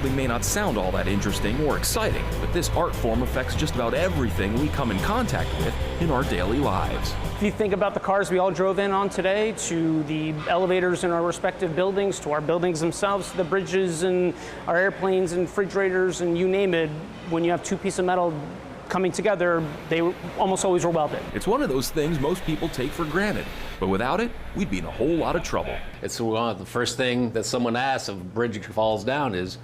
It may not sound all that interesting or exciting, but this art form affects just about everything we come in contact with in our daily lives. If you think about the cars we all drove in on today, to the elevators in our respective buildings, to our buildings themselves, to the bridges and our airplanes and refrigerators and you name it, when you have two pieces of metal coming together, they almost always were welded. It's one of those things most people take for granted, but without it, we'd be in a whole lot of trouble. It's the first thing that someone asks if a bridge falls down is,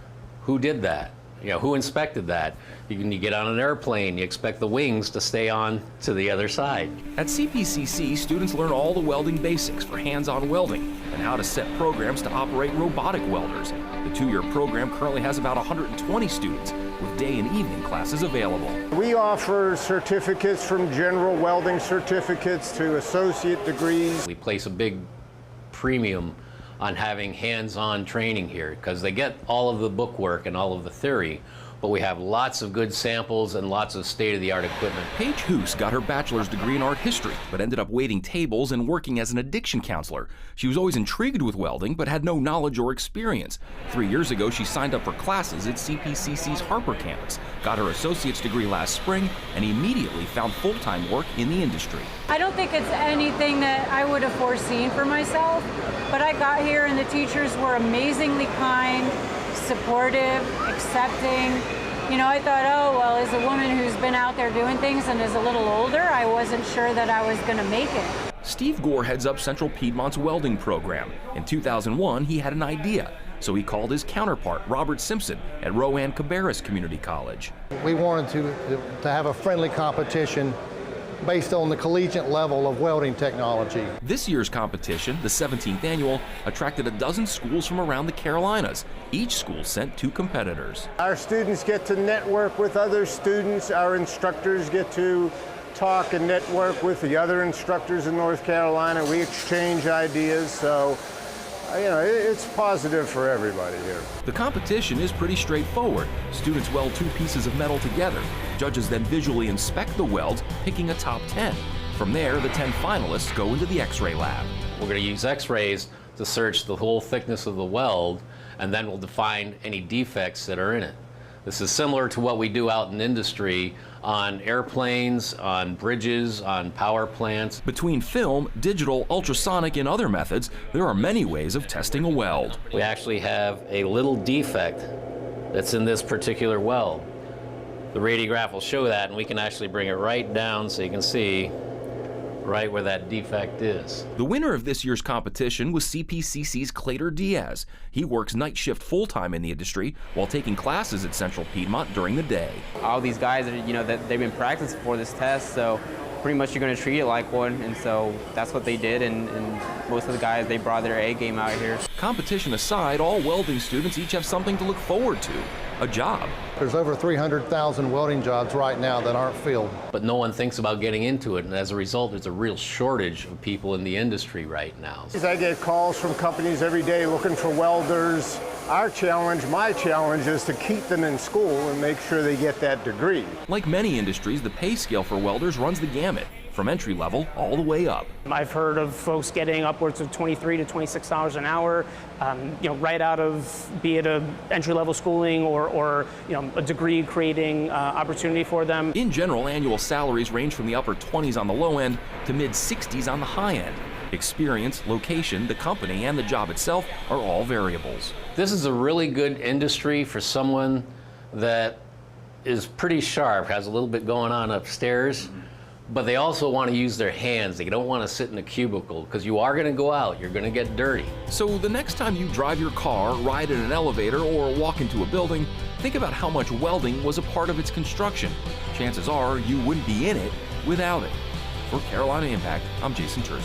who did that? You know, who inspected that? You get on an airplane, you expect the wings to stay on to the other side. At CPCC, students learn all the welding basics for hands-on welding and how to set programs to operate robotic welders. The two-year program currently has about 120 students, with day and evening classes available. We offer certificates from general welding certificates to associate degrees. We place a big premium on having hands-on training here because they get all of the bookwork and all of the theory, but we have lots of good samples and lots of state-of-the-art equipment. Paige Hoos got her bachelor's degree in art history, but ended up waiting tables and working as an addiction counselor. She was always intrigued with welding, but had no knowledge or experience. 3 years ago, she signed up for classes at CPCC's Harper campus, got her associate's degree last spring, and immediately found full-time work in the industry. I don't think it's anything that I would have foreseen for myself, but I got here and the teachers were amazingly kind, supportive, accepting. You know, I thought, oh, well, as a woman who's been out there doing things and is a little older, I wasn't sure that I was going to make it. Steve Gore heads up Central Piedmont's welding program. In 2001, he had an idea, so he called his counterpart, Robert Simpson, at Rowan Cabarrus Community College. We wanted to have a friendly competition based on the collegiate level of welding technology. This year's competition, the 17th annual, attracted a dozen schools from around the Carolinas. Each school sent 2 competitors. Our students get to network with other students. Our instructors get to talk and network with the other instructors in North Carolina. We exchange ideas, so you know, it's positive for everybody here. The competition is pretty straightforward. Students weld 2 pieces of metal together. Judges then visually inspect the welds, picking a top 10. From there, the 10 finalists go into the X-ray lab. We're going to use X-rays to search the whole thickness of the weld, and then we'll define any defects that are in it. This is similar to what we do out in industry on airplanes, on bridges, on power plants. Between film, digital, ultrasonic, and other methods, there are many ways of testing a weld. We actually have a little defect that's in this particular weld. The radiograph will show that, and we can actually bring it right down so you can see right where that defect is. The winner of this year's competition was CPCC's Clater Diaz. He works night shift full-time in the industry while taking classes at Central Piedmont during the day. All these guys, that they've been practicing for this test, so pretty much you're going to treat it like one, and so that's what they did, and most of the guys, they brought their A game out here. Competition aside, all welding students each have something to look forward to, a job. There's over 300,000 welding jobs right now that aren't filled. But no one thinks about getting into it, and as a result, there's a real shortage of people in the industry right now. I get calls from companies every day looking for welders. Our challenge, my challenge, is to keep them in school and make sure they get that degree. Like many industries, the pay scale for welders runs the gamut, from entry level all the way up. I've heard of folks getting upwards of $23 to $26 an hour, right out of, be it a entry-level schooling or a degree creating opportunity for them. In general, annual salaries range from the upper 20s on the low end to mid-60s on the high end. Experience, location, the company, and the job itself are all variables. This is a really good industry for someone that is pretty sharp, has a little bit going on upstairs, but they also want to use their hands. They don't want to sit in a cubicle because you are going to go out, you're going to get dirty. So the next time you drive your car, ride in an elevator, or walk into a building, think about how much welding was a part of its construction. Chances are you wouldn't be in it without it. For Carolina Impact, I'm Jason Terza.